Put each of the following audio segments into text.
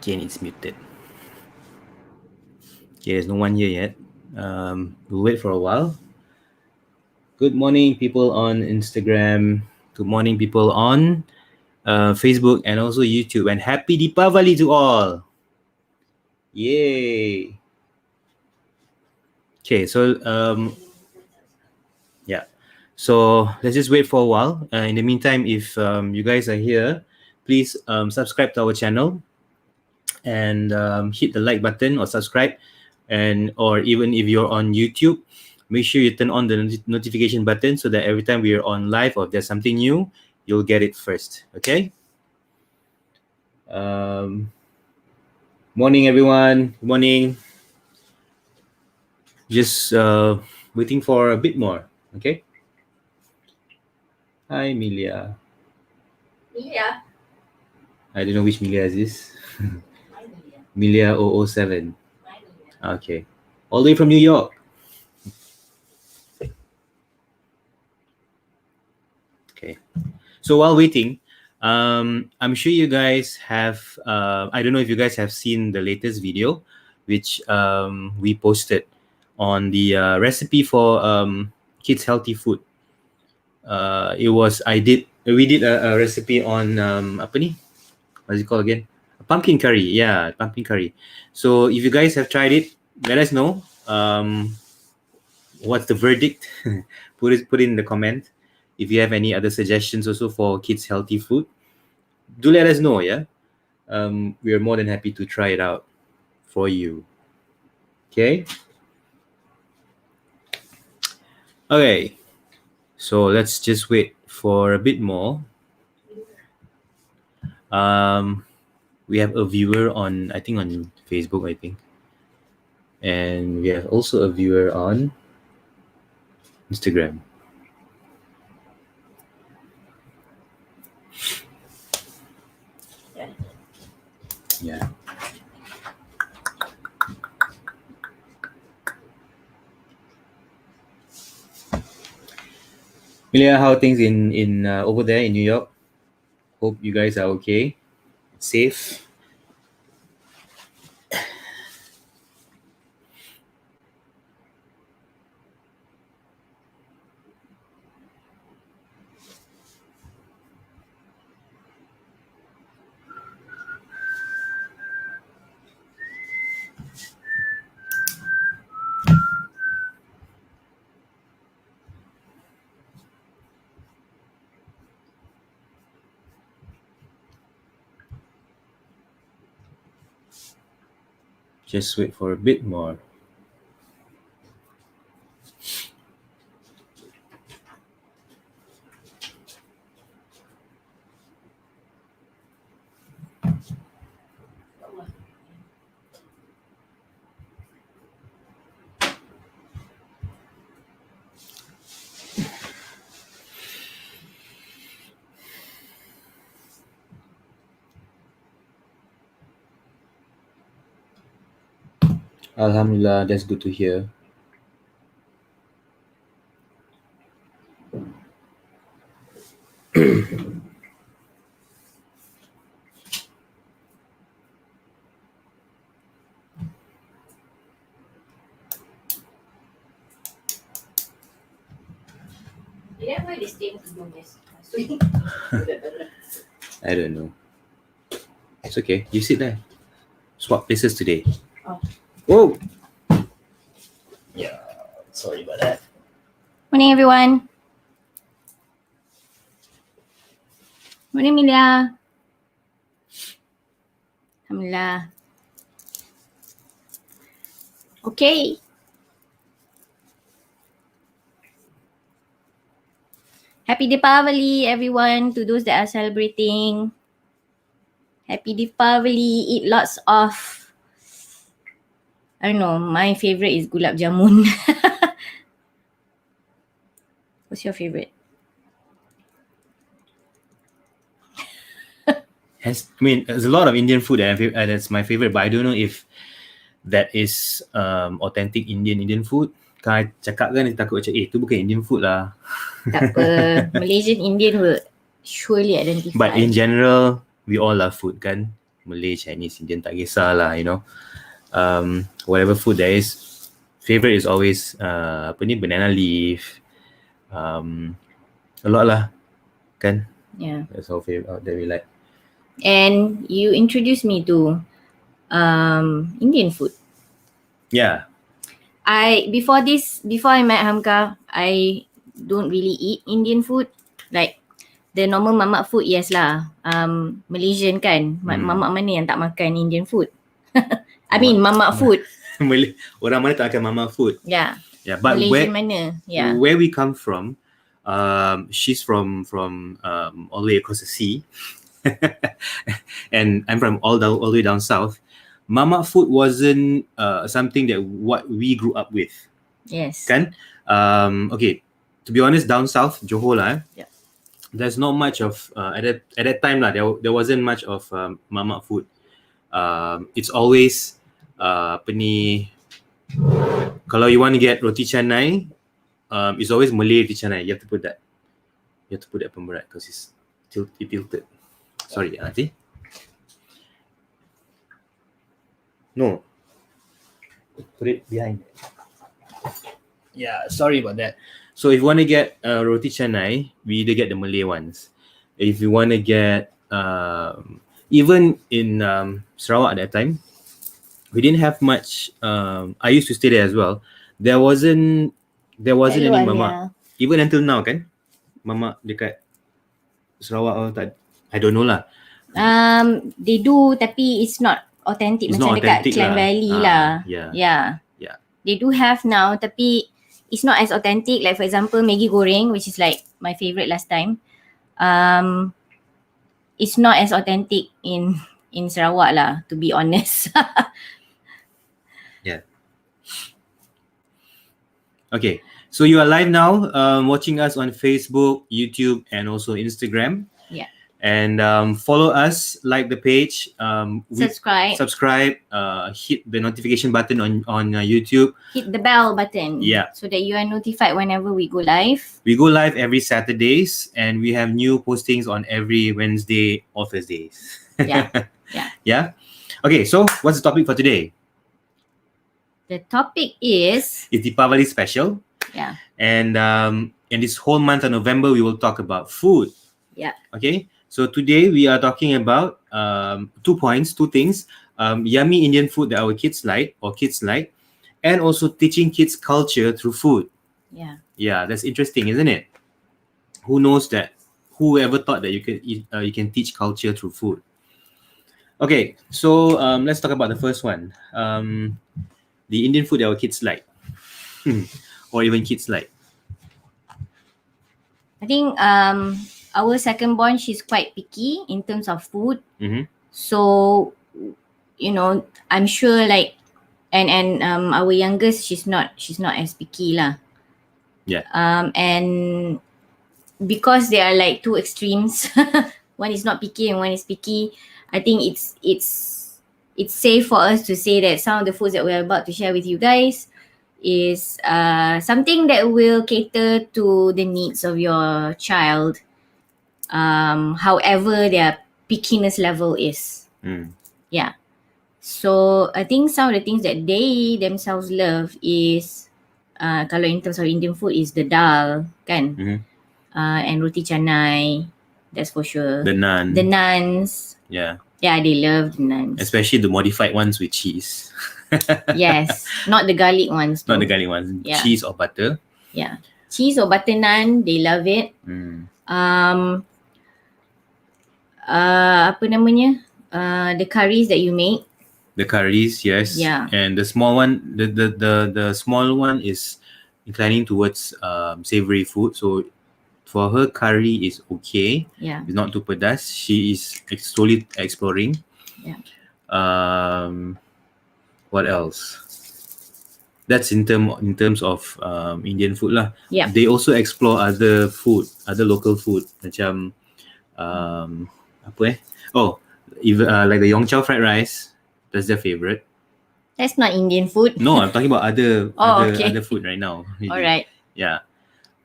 Again, it's muted. Okay, there's no one here yet. We'll wait for a while. Good morning, people on Instagram. Good morning, people on Facebook and also YouTube. And happy Deepavali to all. Yay. Okay, so yeah. So let's just wait for a while. In the meantime, if you guys are here, please subscribe to our channel and hit the like button or subscribe, and or even if you're on YouTube, make sure you turn on the notification button so that every time we are on live or if there's something new, you'll get it first. Okay. Morning everyone. Good morning. Just waiting for a bit more. Okay. Hi Milia. Milia. I don't know which Milia is this. Milia 007. Okay. All the way from New York. Okay. So while waiting, I'm sure you guys have, I don't know if you guys have seen the latest video, which we posted on the recipe for kids' healthy food. We did a recipe on, apa ni? What's it called again? Pumpkin curry. Yeah, pumpkin curry. So if you guys have tried it, let us know. What's the verdict? Put it in the comment. If you have any other suggestions also for kids' healthy food, do let us know. Yeah, we are more than happy to try it out for you. Okay. Okay. So let's just wait for a bit more. We have a viewer on, I think, on Facebook, I think, and we have also a viewer on Instagram. Yeah. Milia, how are things in over there in New York? Hope you guys are okay, safe. Just wait for a bit more. Alhamdulillah, that's good to hear. Why this thing to do this? I don't know. It's okay. You sit there. Swap places today. Oh. Whoa. Yeah. Sorry about that. Morning, everyone. Morning, Milia. Alhamdulillah. Okay. Happy Deepavali, everyone, to those that are celebrating. Happy Deepavali. Eat lots of, I don't know, my favorite is gulab jamun. What's your favorite? There's a lot of Indian food that's my favorite, but I don't know if that is authentic Indian food. Kan I cakap kan, takut macam, tu bukan Indian food lah. Tak apa. Malaysian Indian will surely identify. But in general, we all love food kan. Malay, Chinese, Indian, tak kisah lah, you know. Whatever food there is, favorite is always banana leaf. A lot lah, kan? Yeah. That's our favorite that we like. And you introduced me to Indian food. Yeah. Before I met Hamka, I don't really eat Indian food. Like the normal mamak food, yes lah. Malaysian kan, mamak mana yang tak makan Indian food? I mean mamak food. Orang mana tak makan mama food? Yeah. Yeah, but Malaysian mana? Yeah. where we come from, she's from all the way across the sea, and I'm from all the way down south. Mama food wasn't something that what we grew up with. Yes. Kan? Okay, to be honest, down south, Johor lah. Yeah. There's not much of at that time lah. There wasn't much of mama food. It's always apa ni? Kalau you want to get roti canai, it's always Malay roti canai. You have to put that pemberat because it's tilted. Sorry, Auntie. No. Put it behind. Yeah, sorry about that. So if you want to get roti canai, we either get the Malay ones. If you want to get even in Sarawak at that time, we didn't have much. I used to stay there as well. There wasn't any mama. Even until now, kan? Mama dekat Sarawak or tak? I don't know lah. They do, tapi it's not authentic. It's macam not dekat authentic Klang lah. Valley lah. Yeah. They do have now, tapi it's not as authentic. Like for example, Maggi goreng, which is like my favorite last time. It's not as authentic in Sarawak lah, to be honest. Yeah. Okay, so you are live now, watching us on Facebook, YouTube, and also Instagram. Yeah. And follow us, like the page, Subscribe. hit the notification button on YouTube. Hit the bell button. Yeah. So that you are notified whenever we go live. We go live every Saturdays, and we have new postings on every Wednesday or Thursdays. Yeah. Yeah. Okay, so what's the topic for today? The topic is It's Deepavali special. Yeah. And in this whole month of November, we will talk about food. Yeah. Okay. So today we are talking about two things. Yummy Indian food that our kids like, and also teaching kids culture through food. Yeah. Yeah, that's interesting, isn't it? Who knows that? Who ever thought that you can teach culture through food? Okay, so let's talk about the first one. The Indian food that our kids like, or even kids like. I think our second born, she's quite picky in terms of food. Mm-hmm. So, you know, I'm sure like and our youngest, she's not as picky lah. Yeah. And because they are like two extremes, one is not picky and one is picky, I think it's safe for us to say that some of the foods that we're about to share with you guys is something that will cater to the needs of your child, however their pickiness level is. Yeah. So I think some of the things that they themselves love is kalau in terms of Indian food is the dal, kan? Mm-hmm. And roti canai, that's for sure. The naan. The naans. Yeah. Yeah, they love the naans. Especially the modified ones with cheese. Yes, not the garlic ones. Not the garlic ones. Yeah. Cheese or butter. Yeah, cheese or butter naan, they love it. Apa namanya? The curries that you make. The curries, yes. Yeah. And the small one, the small one is inclining towards savory food. So For her, curry is okay. Yeah. It's not too pedas. She is slowly exploring. Yeah. What else? That's in terms of Indian food lah. Yeah. They also explore other food, other local food, macam apa Oh, even like the Yong Chow fried rice. That's their favorite. That's not Indian food. No, I'm talking about other Okay. other food right now. Really. All right. Yeah.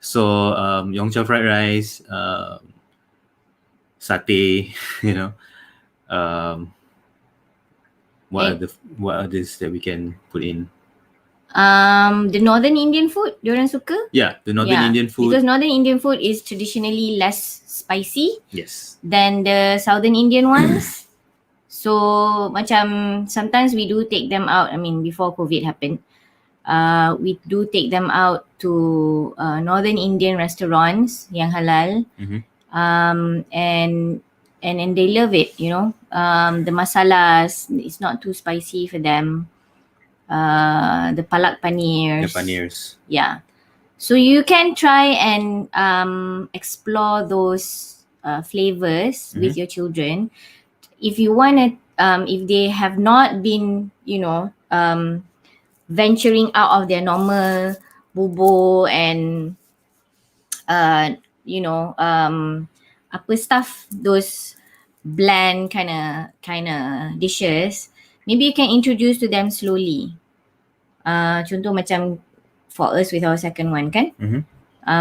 So Yong Chow fried rice, satay, you know. What are this that we can put in? The northern Indian food, diorang suka? Yeah, the northern Indian food. Because northern Indian food is traditionally less spicy Yes. than the southern Indian ones. So macam sometimes we do take them out. I mean, before COVID happened, we do take them out to northern Indian restaurants yang halal. Mhm. And they love it, you know. The masalas, it's not too spicy for them. The palak panirs. The panirs. Yeah. So you can try and explore those flavors with your children. If you want to, if they have not been, you know, venturing out of their normal bubur and, you know, apa stuff, those bland kind of dishes, maybe you can introduce to them slowly. Contoh macam for us with our second one kan,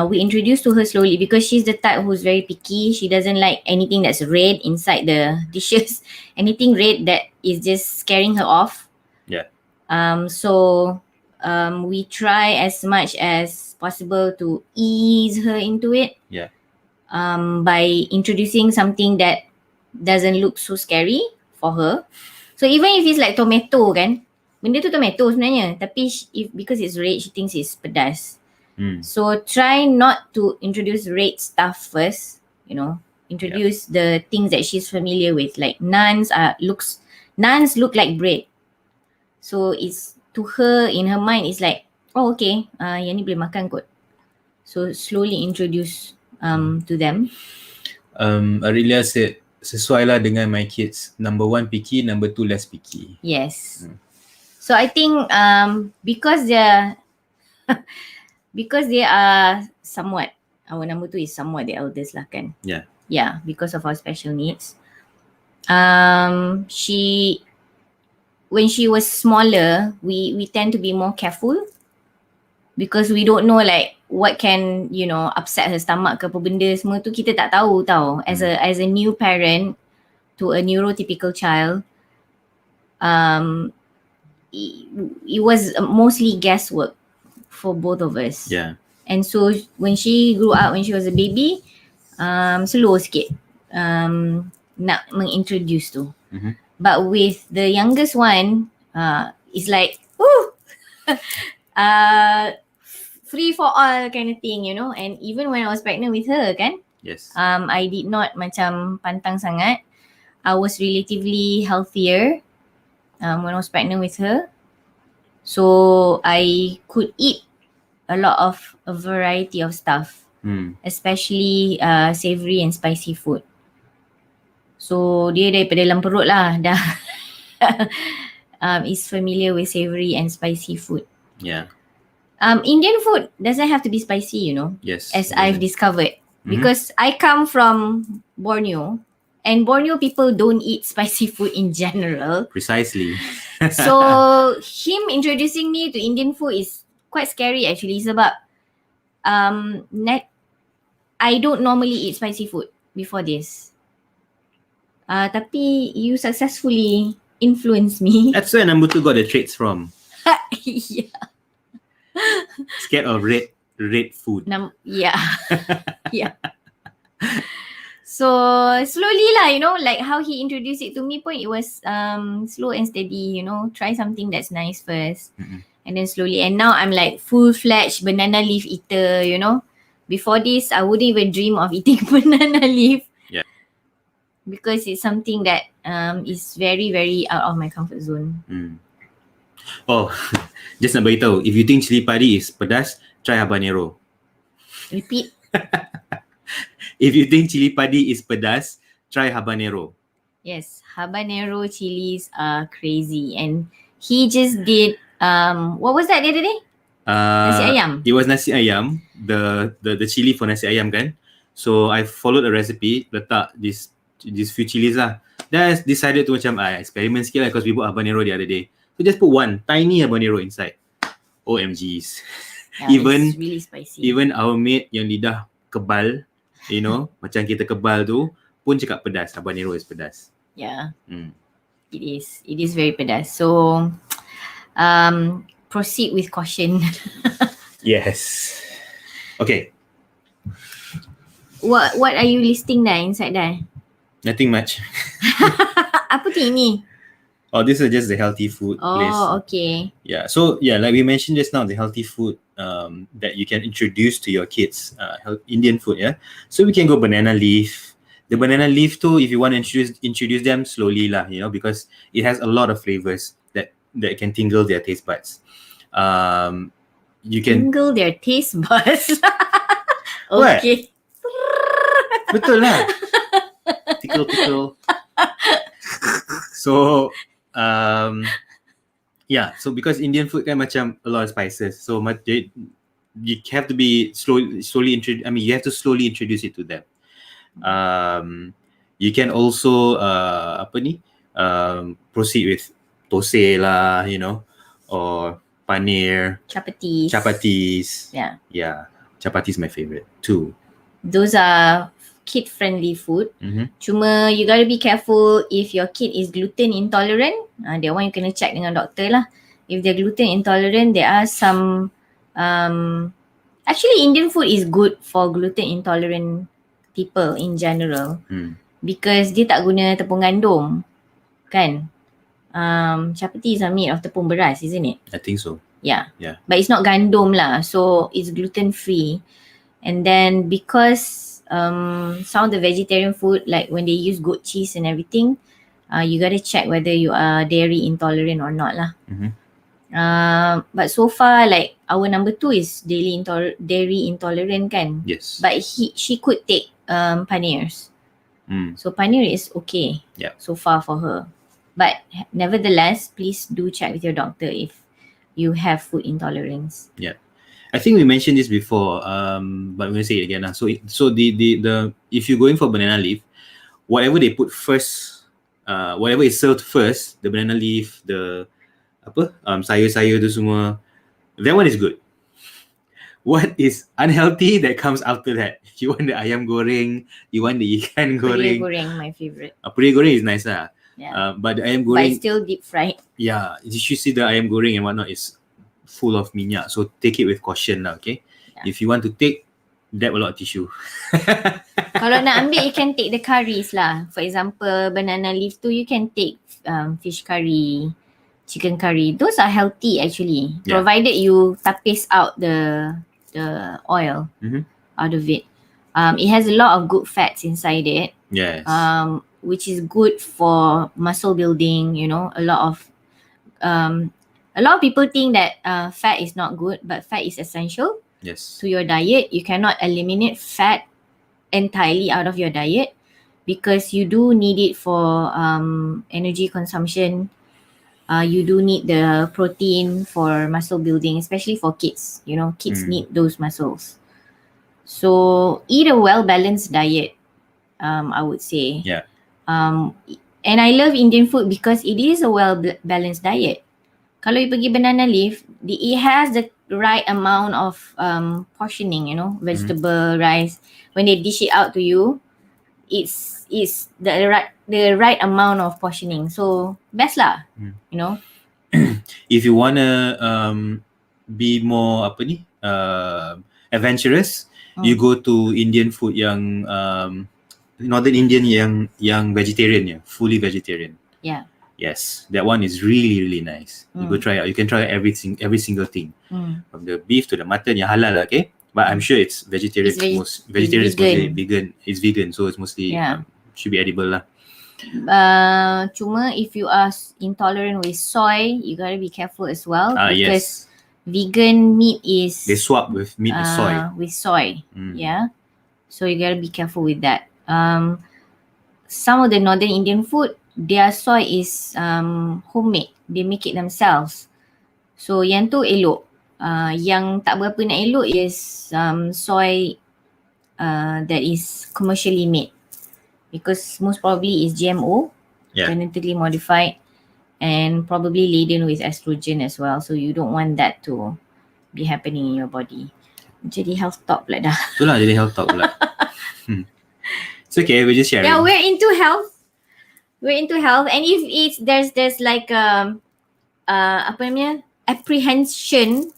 we introduce to her slowly because she's the type who's very picky. She doesn't like anything that's red inside the dishes. Anything red that is just scaring her off. Yeah. So we try as much as possible to ease her into it. Yeah. By introducing something that doesn't look so scary for her. So even if it's like tomato kan, benda tu tomato sebenarnya, tapi because it's red, she thinks it's pedas. So try not to introduce red stuff first, you know. Introduce the things that she's familiar with, like naans look like bread. So it's, to her, in her mind, it's like, oh okay, yang ni boleh makan kot. So slowly introduce to them. Aurelia said, sesuai lah dengan my kids. Number 1 picky, number 2 less picky. Yes. So I think because they are somewhat, our number 2 is somewhat the eldest lah kan. Yeah. Yeah, because of our special needs. When she was smaller, we tend to be more careful because we don't know like what can, you know, upset her stomach ke apa benda semua tu, kita tak tahu tau. As a new parent to a neurotypical child, it was mostly guesswork for both of us. Yeah. And so when she grew up, when she was a baby, slow sikit nak mengintroduce tu. But with the youngest one, it's like free for all kind of thing, you know. And even when I was pregnant with her kan, Yes. I did not macam pantang sangat. I was relatively healthier when I was pregnant with her. So I could eat a lot of a variety of stuff, especially savoury and spicy food. So dia daripada dalam perut lah dah is familiar with savoury and spicy food. Yeah. Indian food doesn't have to be spicy, you know. Yes. As I've discovered. Because I come from Borneo, and Borneo people don't eat spicy food in general. Precisely. So him introducing me to Indian food is quite scary actually. Sebab I don't normally eat spicy food before this. Tapi you successfully influenced me. That's where number 2 got the traits from. Yeah. Scared of red food. Yeah. Yeah. So slowly lah, you know, like how he introduced it to me pun, it was slow and steady, you know. Try something that's nice first. And then slowly. And now I'm like full-fledged banana leaf eater, you know. Before this, I wouldn't even dream of eating banana leaf. Yeah. Because it's something that is very, very out of my comfort zone. Oh, just nak beritahu, if you think cili padi is pedas, try habanero. Repeat. If you think chili padi is pedas, try habanero. Yes, habanero chilies are crazy. And he just did, what was that the other day? Nasi ayam. It was nasi ayam, the chili for nasi ayam kan. So I followed a recipe, letak this few chilies lah. Then I decided to macam experiment sikit lah because we bought habanero the other day. So just put one tiny habanero inside. OMGs. Yeah, it's really spicy. Even our mate yang lidah kebal, you know, macam kita kebal tu pun cakap pedas. Habanero is pedas. Yeah. It is very pedas. So proceed with caution. Yes. Okay. What are you listing there inside there? Nothing much. Apa tu ini? Oh, this is just the healthy food list. Oh, okay. Yeah. So yeah, like we mentioned just now, the healthy food that you can introduce to your kids, Indian food. Yeah. So we can go banana leaf. The banana leaf too, if you want to introduce them slowly lah, you know, because it has a lot of flavors that can tingle their taste buds. You can tingle their taste buds. What? Okay. Betul lah. Tickle. So yeah, so because Indian food kan macam a lot of spices, so you have to be slowly introduce. I mean, you have to slowly introduce it to them. You can also proceed with thosai lah, you know, or paneer, chapatis. Yeah, chapati is my favorite too. Those are kid-friendly food. Cuma you gotta be careful if your kid is gluten intolerant. That one you kena check dengan doktor lah. If they're gluten intolerant, there are some actually Indian food is good for gluten intolerant people in general because dia tak guna tepung gandum kan. Chapatis are made of tepung beras, isn't it? I think so. Yeah. But it's not gandum lah, so it's gluten free. And then because some of the vegetarian food, like when they use goat cheese and everything, you gotta check whether you are dairy intolerant or not lah. But so far, like our number 2 is dairy intolerant kan. Yes. But she could take paneers. So paneer is okay so far for her. But nevertheless, please do check with your doctor if you have food intolerance. Yeah. I think we mentioned this before, but I'm going to say it again. So the if you're going for banana leaf, whatever they put first, whatever is served first, the banana leaf, the sayur-sayur tu semua, that one is good. What is unhealthy that comes after that? You want the ayam goreng, you want the ikan goreng. Puri goreng, my favorite. Puri goreng is nice lah. Yeah. But the ayam goreng, but it's still deep fried. Yeah, you should see the ayam goreng and whatnot is full of minyak, so take it with caution lah, okay? If you want to take, dab a lot of tissue. Kalau nak ambil, you can take the curries lah. For example, banana leaf tu, you can take fish curry, chicken curry. Those are healthy actually, provided you tapis out the oil out of it. It has a lot of good fats inside it. Yes. Which is good for muscle building, you know, a lot of people think that fat is not good, but fat is essential to your diet. You cannot eliminate fat entirely out of your diet because you do need it for energy consumption. You do need the protein for muscle building, especially for kids. You know, kids need those muscles. So eat a well-balanced diet, I would say. Yeah. And I love Indian food because it is a well-balanced diet. Kalau you pergi banana leaf, it has the right amount of portioning, you know, vegetable, rice. When they dish it out to you, it's the right amount of portioning. So best lah, you know. If you wanna be more adventurous, you go to Indian food yang Northern Indian yang vegetarian, fully vegetarian. Yeah. Yes, that one is really, really nice. You go try out. You can try every single thing, from the beef to the mutton. Yang halal, okay? But I'm sure it's vegetarian. Vegetarian is mostly vegan. It's vegan, so it's mostly should be edible lah. Cuma if you are intolerant with soy, you gotta be careful as well because vegan meat is they swap with meat with soy. With soy, yeah. So you gotta be careful with that. Some of the northern Indian food, their soy is homemade. They make it themselves. So yang tu elok. Yang tak berapa nak elok is soy that is commercially made, because most probably is GMO, genetically modified, and probably laden with estrogen as well. So you don't want that to be happening in your body. Jadi health talk pula dah. Itulah jadi health talk pula. It's okay, we're just sharing. Yeah, we're into health. And if there's like apa namanya, apprehension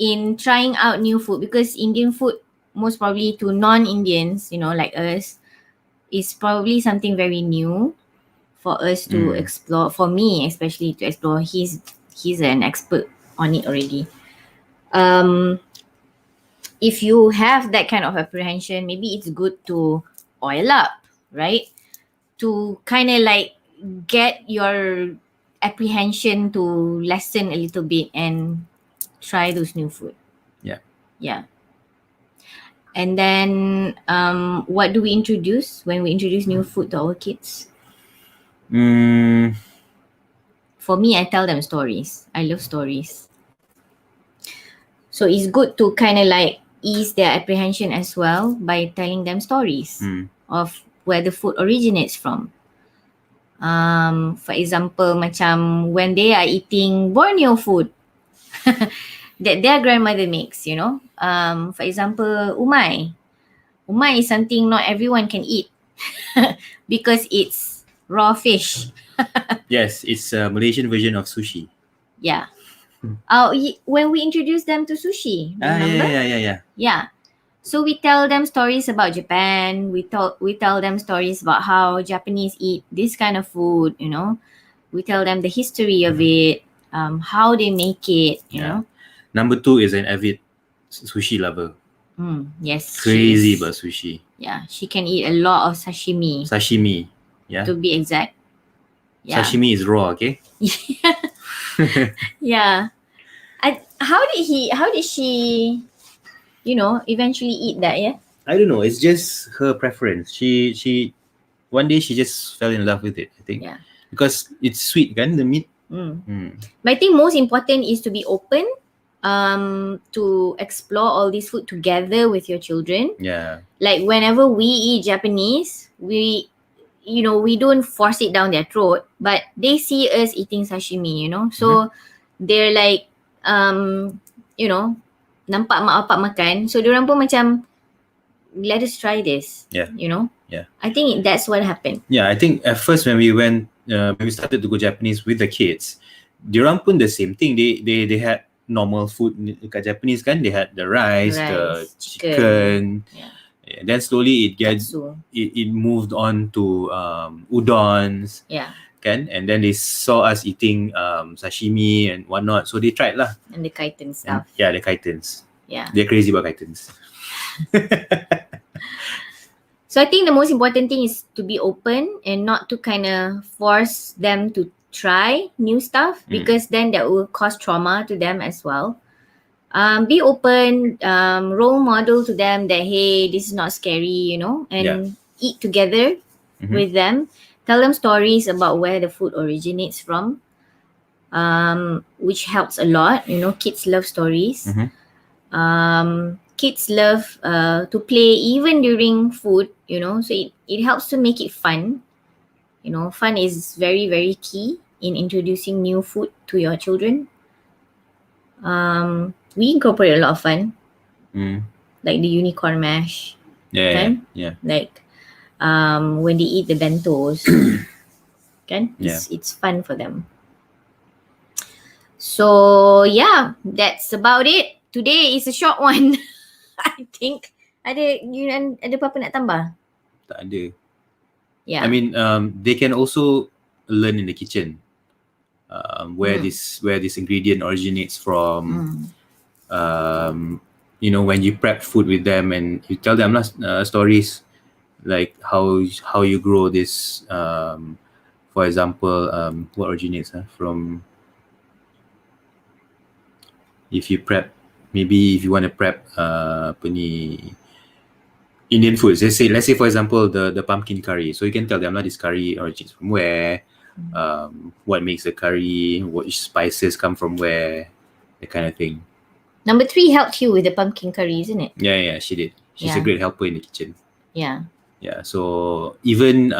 in trying out new food, because Indian food, most probably to non-Indians, like us, is probably something very new for us to explore. For me, especially to explore. He's an expert on it already. If you have that kind of apprehension, maybe it's good to oil up, right? To kind of like get your apprehension to lessen a little bit and try those new food. Yeah. And then what do we introduce when we introduce new food to our kids? For me, I tell them stories. I love stories. So it's good to kind of like ease their apprehension as well by telling them stories of where the food originates from. For example, macam when they are eating Borneo food that their grandmother makes, for example, umai. Umai is something not everyone can eat because it's raw fish. Yes, it's a Malaysian version of sushi. Yeah. When we introduce them to sushi, remember? Yeah. So we tell them stories about Japan. We tell them stories about how Japanese eat this kind of food. We tell them the history of it, how they make it. You know. Number 2 is an avid sushi lover. Yes. Crazy about sushi. Yeah, she can eat a lot of sashimi. Sashimi. Yeah. To be exact. Yeah. Sashimi is raw, okay? Yeah. How did she, eventually eat that? Yeah. I don't know. It's just her preference. She one day she just fell in love with it, I think. Yeah. Because it's sweet, kan, the meat. But I think most important is to be open to explore all this food together with your children. Yeah. Like whenever we eat Japanese, we don't force it down their throat, but they see us eating sashimi, So they're like, nampak mak bapak makan. So diorang pun macam, let us try this. Yeah. Yeah. I think that's what happened. Yeah, I think at first when we started to go Japanese with the kids, diorang pun the same thing. They had normal food dekat Japanese kan. They had the rice, the chicken. Yeah. And then slowly it moved on to udons. Yeah. Kan? And then they saw us eating sashimi and whatnot. So they tried lah. And the chitin stuff. The chitins. Yeah. They're crazy about chitins. So I think the most important thing is to be open and not to kind of force them to try new stuff, because then that will cause trauma to them as well. Be open, role model to them that, hey, this is not scary, and eat together with them. Tell them stories about where the food originates from, which helps a lot. Kids love stories. Kids love to play even during food, so it helps to make it fun. Fun is very, very key in introducing new food to your children. We incorporate a lot of fun, like the unicorn mash. Yeah. Like when they eat the bentos, it's fun for them. So yeah, that's about it. Today is a short one. I think. Ada apa-apa nak tambah? Tak ada. Yeah. I mean, they can also learn in the kitchen where this ingredient originates from. When you prep food with them and you tell them stories like how you grow this, for example, what originates from, if you want to prep Indian foods. Let's say for example the pumpkin curry. So you can tell them this curry origins from where, what makes the curry, what spices come from where, that kind of thing. Number 3 helped you with the pumpkin curry, isn't it? Yeah, she did. She's a Yeah. great helper in the kitchen. Yeah. Yeah, so even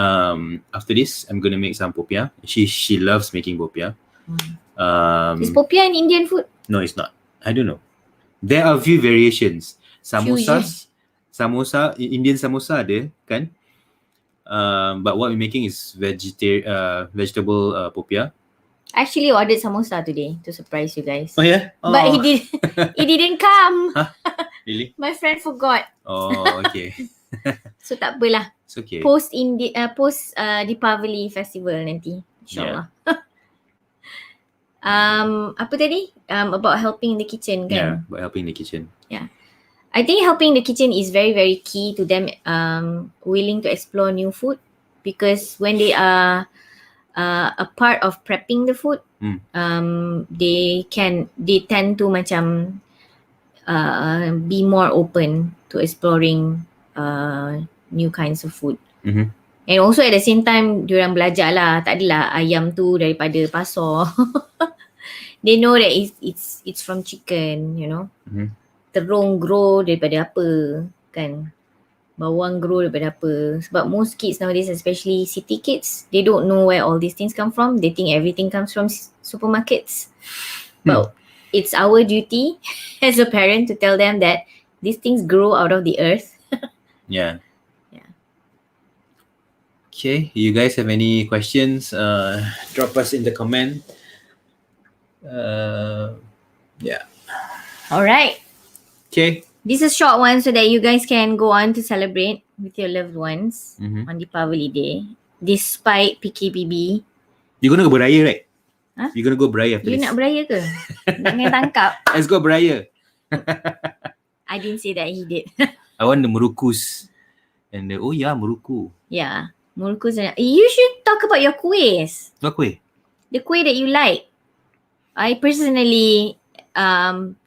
after this, I'm gonna make some popiah. She loves making popiah. Is popiah an Indian food? No, it's not. I don't know. There are a few variations. Samosa, Indian samosa ada kan? But what we're making is vegetable popiah. I actually ordered samosa today to surprise you guys. Oh yeah? But it didn't come. Huh? Really? My friend forgot. Oh, okay. So tak apalah. It's okay. Post Deepavali festival nanti, insyaAllah. Apa tadi? About helping in the kitchen kan? Yeah, about helping in the kitchen. Yeah. I think helping in the kitchen is very, very key to them willing to explore new food, because when they are a part of prepping the food, they tend to macam be more open to exploring new kinds of food. And also at the same time, diorang belajar lah, tak adalah ayam tu daripada pasar. They know that it's from chicken, you know. Terung grow daripada apa kan, bawang grow daripada apa. Sebab most kids nowadays, especially city kids, they don't know where all these things come from. They think everything comes from supermarkets. But it's our duty as a parent to tell them that these things grow out of the earth. Yeah. Okay, you guys have any questions? Drop us in the comment. Yeah. Alright. Okay. This is a short one so that you guys can go on to celebrate with your loved ones on Deepavali Day, despite PKPB. You're gonna go beraya, right? Huh? You're gonna go beraya after You this? nak beraya ke? Nak kena tangkap? Let's go beraya. I didn't say that, he did. I want the murukus. And muruku. Yeah. Mulkus. You should talk about your kuihs. What kuih? The kuih that you like. I personally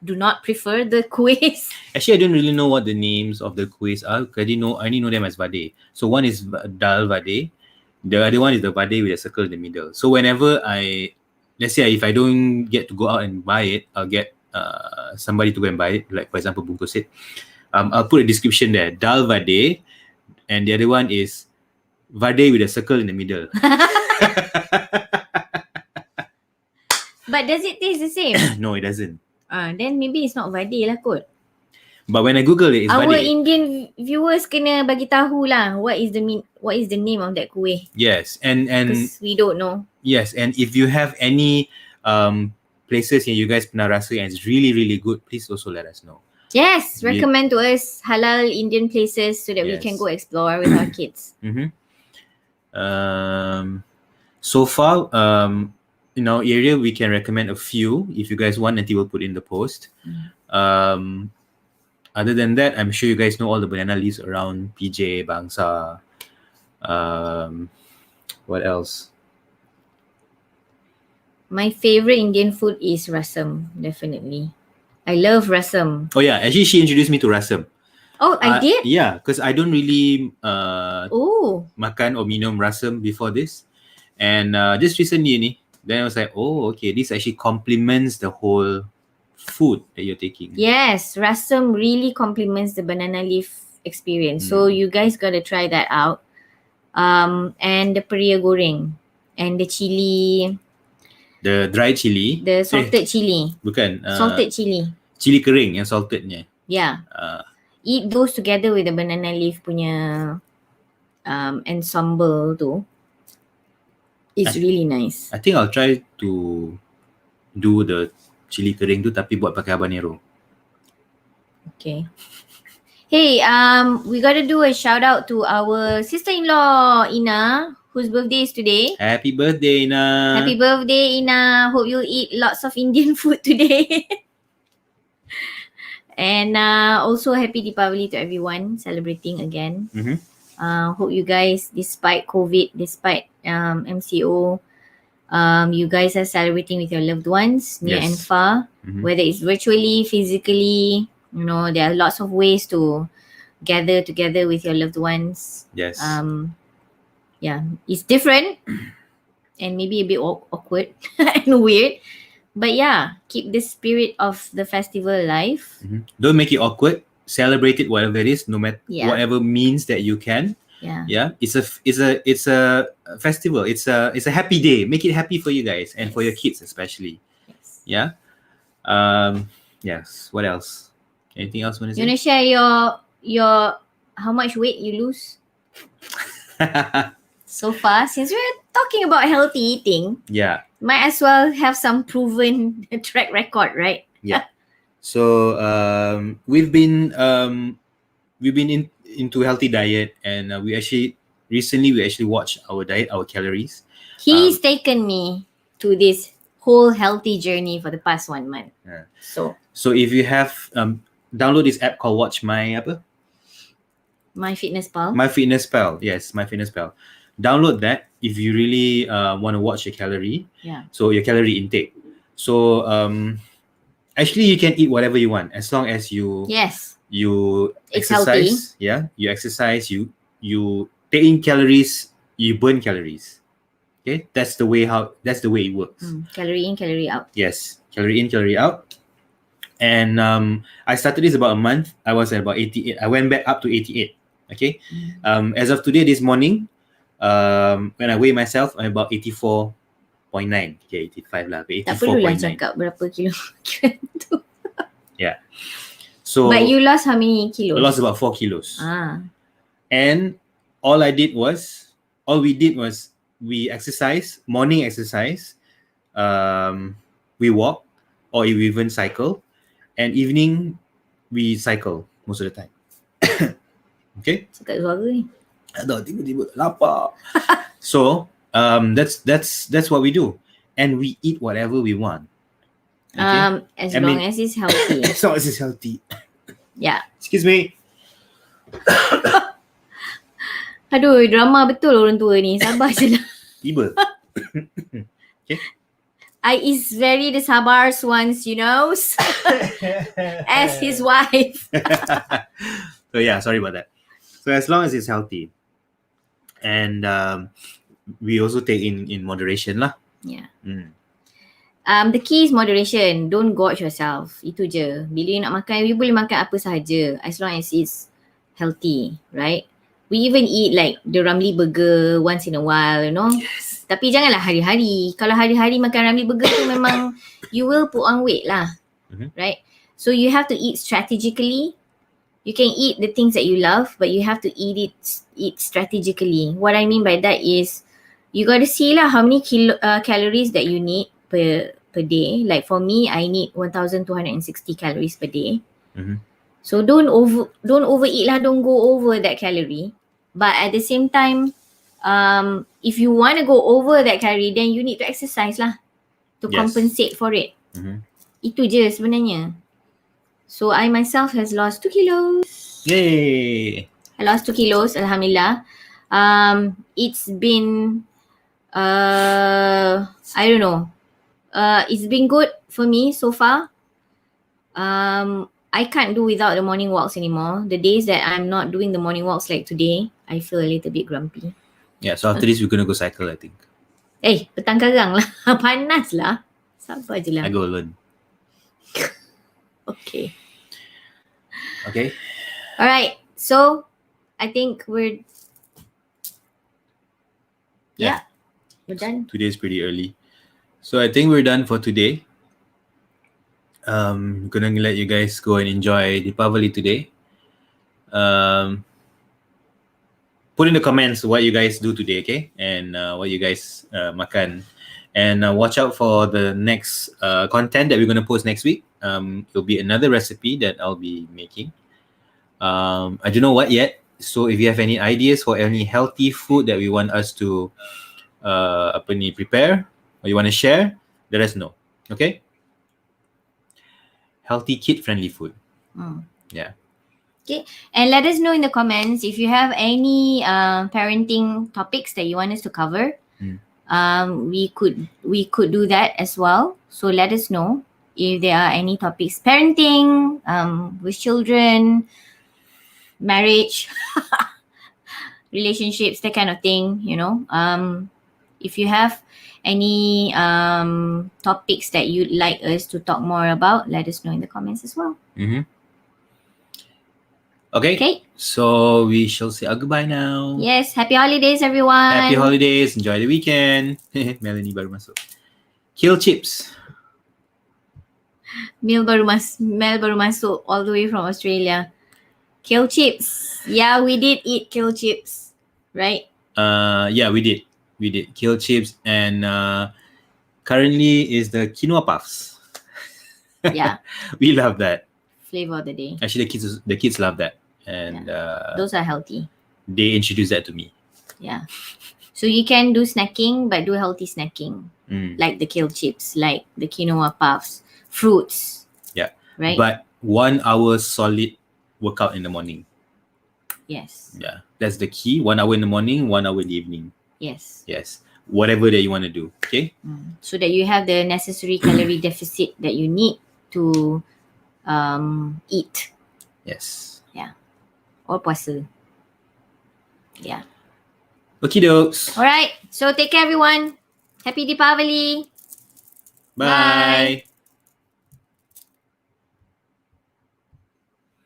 do not prefer the kuihs. Actually, I don't really know what the names of the kuihs are. I only know them as vade. So one is dal vade. The other one is the vade with a circle in the middle. So whenever let's say if I don't get to go out and buy it, I'll get somebody to go and buy it. Like for example, Bungkus it. I'll put a description there. Dal vade, and the other one is vade with a circle in the middle. But does it taste the same? No, it doesn't. Then maybe it's not vade lah kot. But when I Google it, it's Our vade. Indian viewers kena bagi tahu lah what is the name of that kuih. Yes, and because we don't know. Yes, and if you have any places you guys pernah rasa and it's really really good, please also let us know. Yes, recommend to us halal Indian places so that we can go explore with our kids. So far, in our area, we can recommend a few. If you guys want, nanti we'll put in the post. Other than that, I'm sure you guys know all the banana leaves around PJ, Bangsa. What else? My favorite Indian food is rasam, definitely. I love rasam. Oh yeah, actually she introduced me to rasam. Oh, I did? Yeah, because I don't really makan or minum rasam before this. And just recently, then I was like, oh, okay, this actually complements the whole food that you're taking. Yes, rasam really complements the banana leaf experience. So you guys gotta try that out. And the peria goreng and the chili. The dried chili. The salted chili. Bukan. Salted chili. Chili kering yang saltednya. Yeah. Eat those together with the banana leaf punya ensemble tu. It's really nice. I think I'll try to do the chili kering tu tapi buat pakai habanero. Okay. Hey, we gotta do a shout out to our sister-in-law Ina, whose birthday is today. Happy birthday, Ina. Happy birthday, Ina. Hope you eat lots of Indian food today. And also happy Deepavali to everyone celebrating again. Hope you guys, despite COVID, despite MCO, you guys are celebrating with your loved ones near and far, whether it's virtually, physically. You know, there are lots of ways to gather together with your loved ones. Yes. Yeah, it's different and maybe a bit awkward and weird. But yeah, keep the spirit of the festival alive. Don't make it awkward. Celebrate it, whatever it is, no matter Yeah. whatever means that you can. Yeah. It's a festival. It's a happy day. Make it happy for you guys and for your kids especially. Yes. Yeah. Yes. What else? Anything else want to You say? wanna share your how much weight you lose so far? Since we're talking about healthy eating, Yeah. might as well have some proven track record, right? Yeah. So we've been into healthy diet, and we actually watched our diet, our calories. He's taken me to this whole healthy journey for the past 1 month. Yeah. So if you have download this app called Watch My MyFitnessPal. MyFitnessPal. Yes, MyFitnessPal. Download that if you really want to watch your calorie. Yeah. So your calorie intake. So actually you can eat whatever you want as long as you Yes. you It's exercise. Yeah, you exercise. You take in calories. You burn calories. Okay, that's the way it works. Calorie in, calorie out. Yes, calorie in, calorie out. And I started this about a month. I was at about 88. I went back up to 88. Okay. As of today, this morning, when I weigh myself, I'm about 84.9. Okay, 85 lah. But Tak perlulah 84.9. cakap berapa kilo. Yeah. So But you lost how many kilos? I lost about 4 kilos. And all we did was we exercise, morning exercise, we walk, or we even cycle, and evening we cycle most of the time. Okay? Cakap suara ni. Aduh, tiba-tiba lapar. So that's what we do, and we eat whatever we want. Okay? As long as it's healthy. As long as it's healthy. Yeah. Excuse me. Aduh, drama betul orang tua ni. Sabar je lah. Tiba. Okay. I is very the sabars ones, you know. As his wife. So yeah, sorry about that. So as long as it's healthy, and we also take in moderation lah. Yeah. The key is moderation. Don't gorge yourself. Itu je. Bila you nak makan, you boleh makan apa sahaja as long as it's healthy, right? We even eat like the Ramly burger once in a while, you know. Yes. Tapi janganlah hari-hari. Kalau hari-hari makan Ramly burger tu memang you will put on weight lah, right? So you have to eat strategically. You can eat the things that you love, but you have to eat strategically. What I mean by that is you got to see lah how many calories that you need per day. Like for me, I need 1,260 calories per day. So don't overeat lah, don't go over that calorie. But at the same time, if you want to go over that calorie, then you need to exercise lah to compensate for it. Itu je sebenarnya. So I myself has lost 2 kilos. Yay! I lost 2 kilos, alhamdulillah. It's been I don't know. It's been good for me so far. I can't do without the morning walks anymore. The days that I'm not doing the morning walks like today, I feel a little bit grumpy. Yeah, so after this we're gonna go cycle, I think. Petang karang lah. Panas lah. Sabar je lah. I go alone. Okay. Alright. So I think we're we're done. Today is pretty early. So I think we're done for today. Gonna let you guys go and enjoy Deepavali today. Put in the comments what you guys do today, okay? And what you guys makan. And watch out for the next content that we're gonna post next week. It'll be another recipe that I'll be making. I don't know what yet. So if you have any ideas for any healthy food that we want us to prepare, or you want to share, let us know. Okay? Healthy kid-friendly food. Yeah. Okay, and let us know in the comments if you have any parenting topics that you want us to cover. We could do that as well. So let us know if there are any topics, parenting, with children, marriage, relationships, that kind of thing, if you have any topics that you'd like us to talk more about, let us know in the comments as well. Mm-hmm. Okay. Okay. So we shall say goodbye now. Yes, happy holidays, everyone. Happy holidays. Enjoy the weekend. Melanie baru masuk. Kill chips. Mel baru masuk all the way from Australia. Kale chips. Yeah, we did eat kale chips, right? Yeah, we did. We did. Kill chips, and currently is the quinoa puffs. Yeah, We love that. flavor of the day. Actually, the kids love that, and Those are healthy. they introduced that to me. Yeah. So you can do snacking, but do healthy snacking, Mm. like the kale chips, like the quinoa puffs, fruits. Yeah. Right? But 1 hour solid workout in the morning. Yes. Yeah, that's the key. 1 hour in the morning, 1 hour in the evening. Yes. Yes, whatever that you want to do. Okay. So that you have the necessary calorie deficit that you need to eat. Yes. Or puasa. Yeah. Okie dokes. All right. So take care, everyone. Happy Deepavali. Bye.